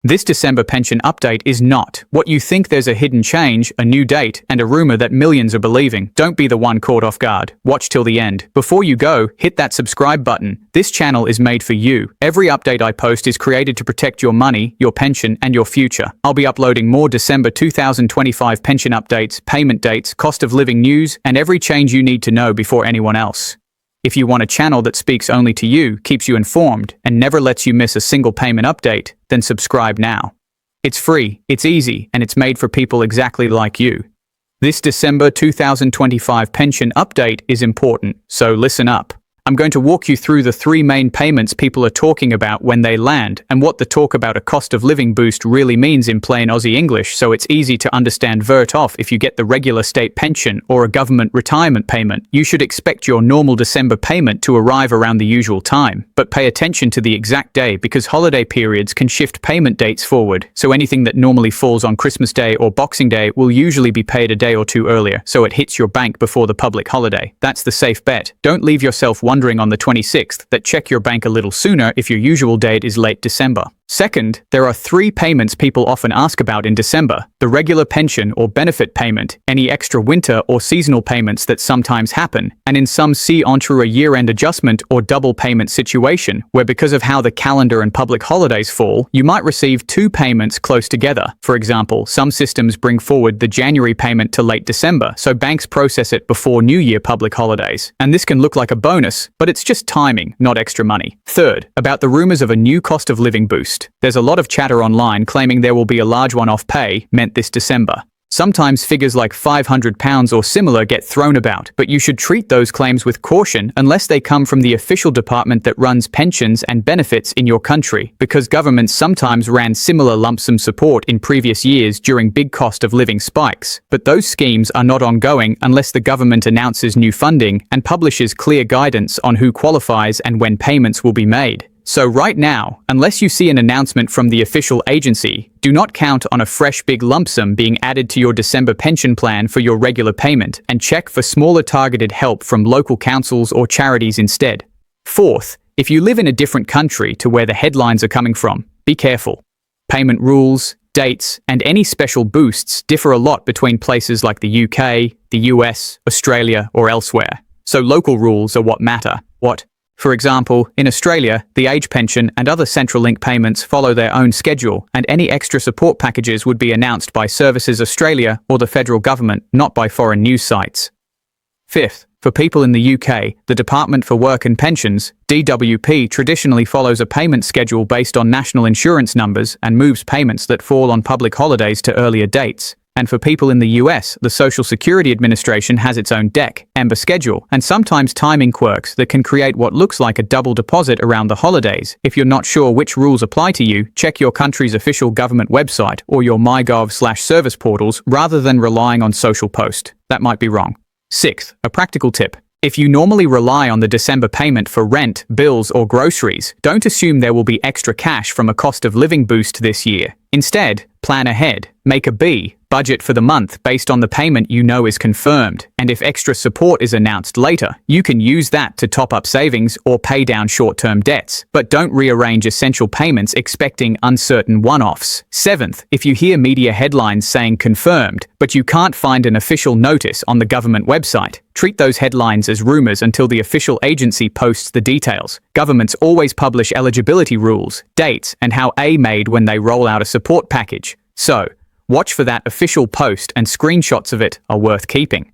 This December pension update is not what you think. There's a hidden change, a new date, and a rumor that millions are believing. Don't be the one caught off guard. Watch till the end. Before you go, hit that subscribe button. This channel is made for you. Every update I post is created to protect your money, your pension, and your future. I'll be uploading more December 2025 pension updates, payment dates, cost of living news, and every change you need to know before anyone else. If you want a channel that speaks only to you, keeps you informed, and never lets you miss a single payment update, then subscribe now. It's free, it's easy, and it's made for people exactly like you. This December 2025 pension update is important, so listen up. I'm going to walk you through the three main payments people are talking about when they land, and what the talk about a cost of living boost really means in plain Aussie English, so it's easy to understand. Vert off. If you get the regular state pension or a government retirement payment, you should expect your normal December payment to arrive around the usual time. But pay attention to the exact day, because holiday periods can shift payment dates forward, so anything that normally falls on Christmas Day or Boxing Day will usually be paid a day or two earlier, so it hits your bank before the public holiday. That's the safe bet. Don't leave yourself wondering on the 26th that check your bank a little sooner if your usual date is late December. Second, there are three payments people often ask about in December: the regular pension or benefit payment, any extra winter or seasonal payments that sometimes happen, and in some see onto a year-end adjustment or double payment situation, where because of how the calendar and public holidays fall, you might receive two payments close together. For example, some systems bring forward the January payment to late December, so banks process it before New Year public holidays. And this can look like a bonus, but it's just timing, not extra money. Third, about the rumors of a new cost of living boost. There's a lot of chatter online claiming there will be a large one-off pay meant this December. Sometimes figures like £500 or similar get thrown about, but you should treat those claims with caution unless they come from the official department that runs pensions and benefits in your country, because governments sometimes ran similar lump sum support in previous years during big cost of living spikes. But those schemes are not ongoing unless the government announces new funding and publishes clear guidance on who qualifies and when payments will be made. So right now, unless you see an announcement from the official agency, do not count on a fresh big lump sum being added to your December pension plan for your regular payment, and check for smaller targeted help from local councils or charities instead. Fourth, if you live in a different country to where the headlines are coming from, be careful. Payment rules, dates, and any special boosts differ a lot between places like the UK, the US, Australia, or elsewhere. So local rules are what matter. For example, in Australia, the age pension and other Centrelink payments follow their own schedule, and any extra support packages would be announced by Services Australia or the federal government, not by foreign news sites. Fifth, for people in the UK, the Department for Work and Pensions, DWP, traditionally follows a payment schedule based on national insurance numbers and moves payments that fall on public holidays to earlier dates. And for people in the US, the Social Security Administration has its own Ember schedule, and sometimes timing quirks that can create what looks like a double deposit around the holidays. If you're not sure which rules apply to you, check your country's official government website or your MyGov/service portals rather than relying on social post. That might be wrong. Sixth, a practical tip. If you normally rely on the December payment for rent, bills, or groceries, don't assume there will be extra cash from a cost of living boost this year. Instead, plan ahead. Make a budget for the month based on the payment you know is confirmed, and if extra support is announced later, you can use that to top up savings or pay down short-term debts. But don't rearrange essential payments expecting uncertain one-offs. Seventh, if you hear media headlines saying confirmed, but you can't find an official notice on the government website, treat those headlines as rumors until the official agency posts the details. Governments always publish eligibility rules, dates, and how made when they roll out a support package. So, watch for that official post, and screenshots of it are worth keeping.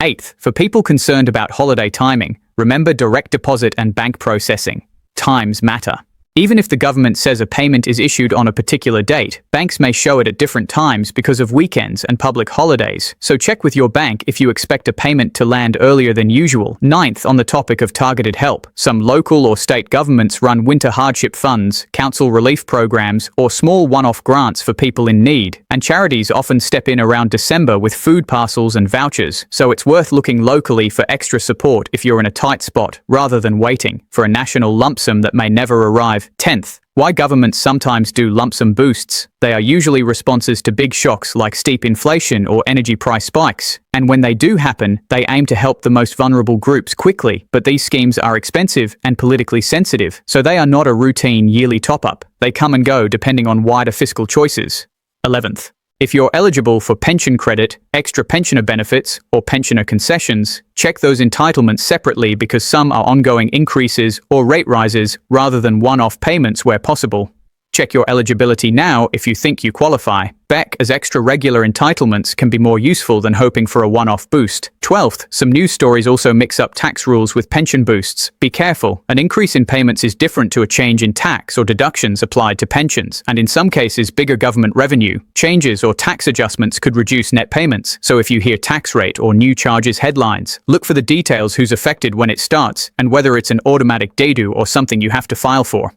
Eighth, for people concerned about holiday timing, remember direct deposit and bank processing. Times matter. Even if the government says a payment is issued on a particular date, banks may show it at different times because of weekends and public holidays, so check with your bank if you expect a payment to land earlier than usual. Ninth, on the topic of targeted help, some local or state governments run winter hardship funds, council relief programs, or small one-off grants for people in need, and charities often step in around December with food parcels and vouchers, so it's worth looking locally for extra support if you're in a tight spot, rather than waiting for a national lump sum that may never arrive. 10th, why governments sometimes do lump sum boosts. They are usually responses to big shocks like steep inflation or energy price spikes. And when they do happen, they aim to help the most vulnerable groups quickly. But these schemes are expensive and politically sensitive, so they are not a routine yearly top-up. They come and go depending on wider fiscal choices. 11th, if you're eligible for pension credit, extra pensioner benefits, or pensioner concessions, check those entitlements separately because some are ongoing increases or rate rises rather than one-off payments where possible. Check your eligibility now if you think you qualify. BEC as extra regular entitlements can be more useful than hoping for a one-off boost. 12th, some news stories also mix up tax rules with pension boosts. Be careful, an increase in payments is different to a change in tax or deductions applied to pensions, and in some cases bigger government revenue. Changes or tax adjustments could reduce net payments, so if you hear tax rate or new charges headlines, look for the details who's affected when it starts, and whether it's an automatic dedu or something you have to file for.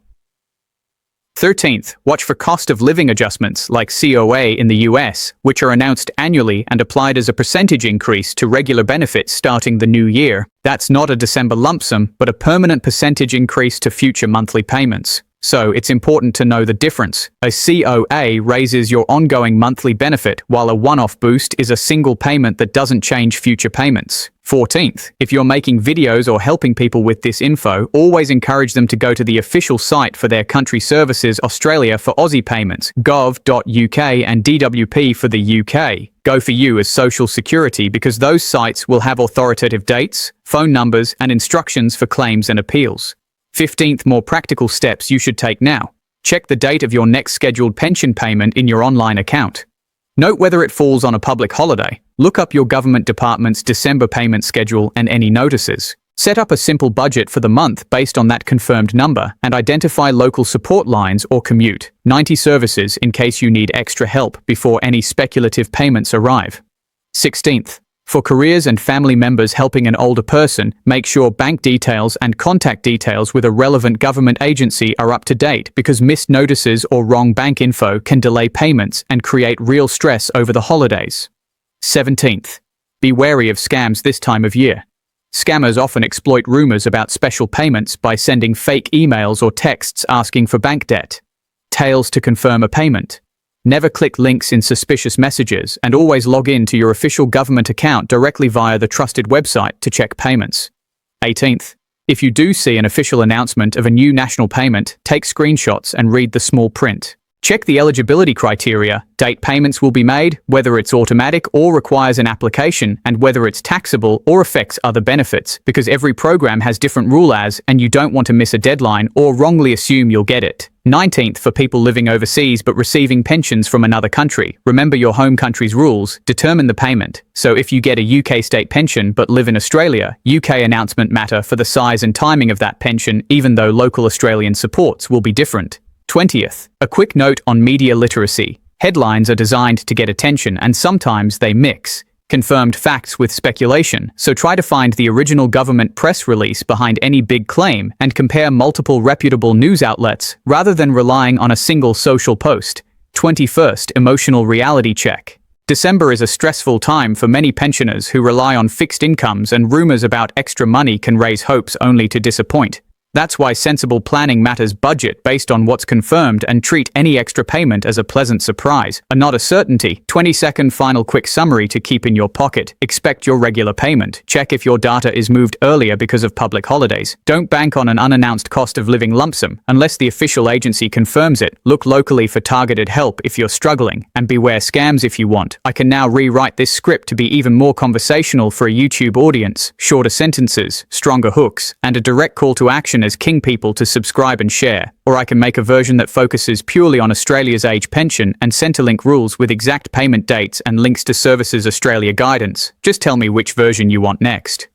13th, watch for cost of living adjustments like COA in the US, which are announced annually and applied as a percentage increase to regular benefits starting the new year. That's not a December lump sum, but a permanent percentage increase to future monthly payments. So it's important to know the difference. A COA raises your ongoing monthly benefit, while a one-off boost is a single payment that doesn't change future payments. 14th, if you're making videos or helping people with this info, always encourage them to go to the official site for their country services Australia for Aussie payments, gov.uk, and DWP for the UK. Go for you as Social Security because those sites will have authoritative dates, phone numbers, and instructions for claims and appeals. 15th, more practical steps you should take now. Check the date of your next scheduled pension payment in your online account. Note whether it falls on a public holiday. Look up your government department's December payment schedule and any notices. Set up a simple budget for the month based on that confirmed number and identify local support lines or commute 90 services in case you need extra help before any speculative payments arrive. 16th, for careers and family members helping an older person, make sure bank details and contact details with a relevant government agency are up to date because missed notices or wrong bank info can delay payments and create real stress over the holidays. 17th, be wary of scams this time of year. Scammers often exploit rumors about special payments by sending fake emails or texts asking for bank debt. Tails to confirm a payment. Never click links in suspicious messages and always log in to your official government account directly via the trusted website to check payments. 18th, if you do see an official announcement of a new national payment, take screenshots and read the small print. Check the eligibility criteria, date payments will be made, whether it's automatic or requires an application, and whether it's taxable or affects other benefits, because every program has different rules and you don't want to miss a deadline or wrongly assume you'll get it. 19th, for people living overseas but receiving pensions from another country, remember your home country's rules, determine the payment. So if you get a UK state pension but live in Australia, UK announcement matter for the size and timing of that pension, even though local Australian supports will be different. 20th, a quick note on media literacy. Headlines are designed to get attention and sometimes they mix confirmed facts with speculation, so try to find the original government press release behind any big claim and compare multiple reputable news outlets rather than relying on a single social post. 21st, emotional reality check. December is a stressful time for many pensioners who rely on fixed incomes, and rumors about extra money can raise hopes only to disappoint. That's why sensible planning matters. Budget based on what's confirmed and treat any extra payment as a pleasant surprise, and not a certainty. 20-second final quick summary to keep in your pocket. Expect your regular payment. Check if your data is moved earlier because of public holidays. Don't bank on an unannounced cost of living lump sum unless the official agency confirms it. Look locally for targeted help if you're struggling, and beware scams if you want. I can now rewrite this script to be even more conversational for a YouTube audience. Shorter sentences, stronger hooks, and a direct call to action as king people to subscribe and share. Or I can make a version that focuses purely on Australia's age pension and Centrelink rules with exact payment dates and links to Services Australia guidance. Just tell me which version you want next.